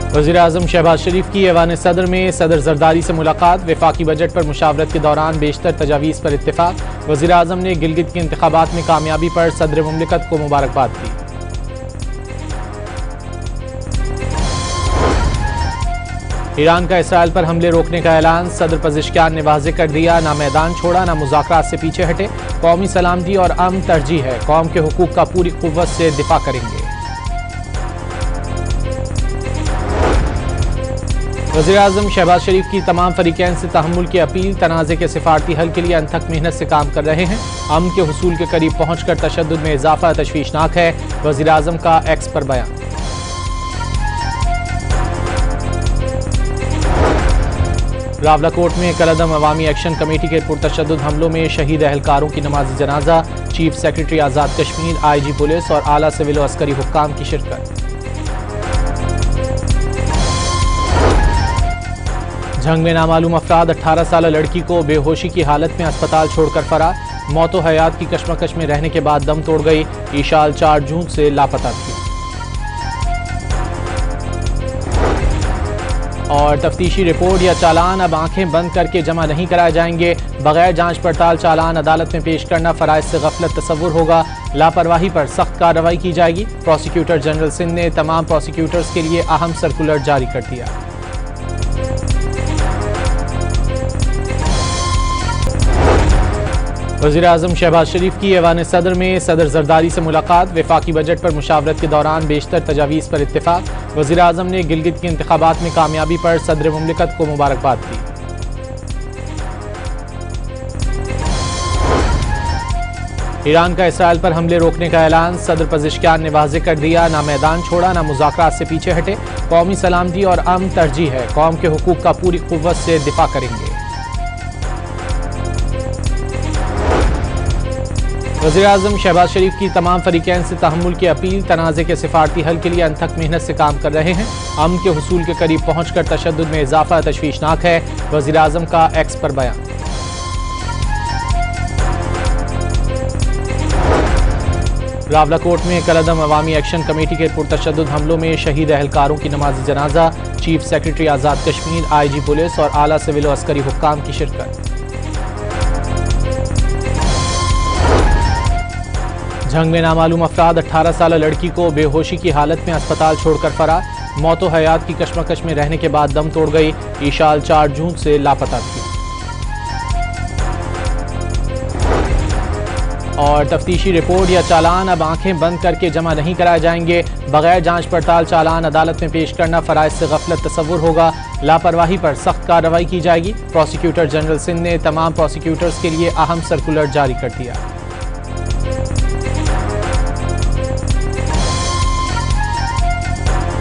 वज़ीर-ए-आज़म शहबाज शरीफ की ऐवान सदर में सदर जरदारी से मुलाकात। वफाकी बजट पर मुशावरत के दौरान बेशतर तजावीज़ पर इत्तेफाक। वज़ीर-ए-आज़म ने गिलगित के इंतखाबात में कामयाबी पर सदर मुमलिकत को मुबारकबाद दी। ईरान का इसराइल पर हमले रोकने का ऐलान। सदर पज़ेश्कियान ने वाज़ेह कर दिया, ना मैदान छोड़ा ना मुज़ाकरात से पीछे हटे। कौमी सलामती और अमन तरजीह है, कौम के हुकूक का पूरी कुव्वत से दिफा करेंगे। वज़ीर-ए-आज़म शहबाज शरीफ की तमाम फरीक़ैन से तहम्मुल की अपील। तनाज़े के सिफारती हल के लिए अनथक मेहनत से काम कर रहे हैं। अमन के हुसूल के करीब पहुंचकर तशद्दुद में इजाफा तशवीशनाक है। वज़ीर-ए-आज़म का एक्स पर बयान। रावलाकोट में कलअदम अवामी एक्शन कमेटी के पुरतशद्दुद हमलों में शहीद अहलकारों की नमाज जनाजा। Chief secretary Azad Kashmir, IG police और आला सिविल व अस्करी हुक्काम की शिरकत। जंग में नामालूम अफराद 18 साल लड़की को बेहोशी की हालत में अस्पताल छोड़कर फरार। मौतो हयात की कशमकश में रहने के बाद दम तोड़ गई। ईशाल 4 जून से लापता थी। और तफ्तीशी रिपोर्ट या चालान अब आंखें बंद करके जमा नहीं कराए जाएंगे। बगैर जांच पड़ताल चालान अदालत में पेश करना फराइज से गफलत तसव्वुर होगा। लापरवाही पर सख्त कार्रवाई की जाएगी। प्रोसिक्यूटर जनरल सिंध ने तमाम प्रोसिक्यूटर्स के लिए अहम सर्कुलर जारी कर दिया। वज़ीर-ए-आज़म शहबाज शरीफ की ऐवान सदर में सदर जरदारी से मुलाकात। वफाकी बजट पर मुशावरत के दौरान बेशतर तजावीज़ पर इत्तेफाक। वज़ीर-ए-आज़म ने गिलगित के इंतखाबात में कामयाबी पर सदर मुमलिकत को मुबारकबाद दी। ईरान का इसराइल पर हमले रोकने का ऐलान। सदर पज़ेश्कियान ने वाज़ेह कर दिया, ना मैदान छोड़ा ना मुज़ाकरात से पीछे हटे। कौमी सलामती और अमन तरजीह है, कौम के हुकूक का पूरी कुव्वत से दिफा करेंगे। वज़ीर-ए-आज़म शहबाज शरीफ की तमाम फरीक़ैन से तहम्मुल की अपील। तनाज़े के सिफारती हल के लिए अनथक मेहनत से काम कर रहे हैं। अमन के हुसूल के करीब पहुंचकर तशद्दुद में इजाफा तशवीशनाक है। वज़ीर-ए-आज़म का एक्स पर बयान। रावलाकोट में कलअदम अवामी एक्शन कमेटी के पुरतशद्दुद हमलों में शहीद अहलकारों की नमाज जनाजा। Chief secretary Azad Kashmir, IG police और आला सिविल व अस्करी हुक्काम की शिरकत। जंग में नामालूम अफराद 18 साल लड़की को बेहोशी की हालत में अस्पताल छोड़कर फरार। मौतो हयात की कशमकश में रहने के बाद दम तोड़ गई। ईशाल 4 जून से लापता थी। और तफ्तीशी रिपोर्ट या चालान अब आंखें बंद करके जमा नहीं कराए जाएंगे। बगैर जांच पड़ताल चालान अदालत में पेश करना फराइज से गफलत तसव्वुर होगा। लापरवाही पर सख्त कार्रवाई की जाएगी। प्रोसिक्यूटर जनरल सिंध ने तमाम प्रोसिक्यूटर्स के लिए अहम सर्कुलर जारी कर दिया।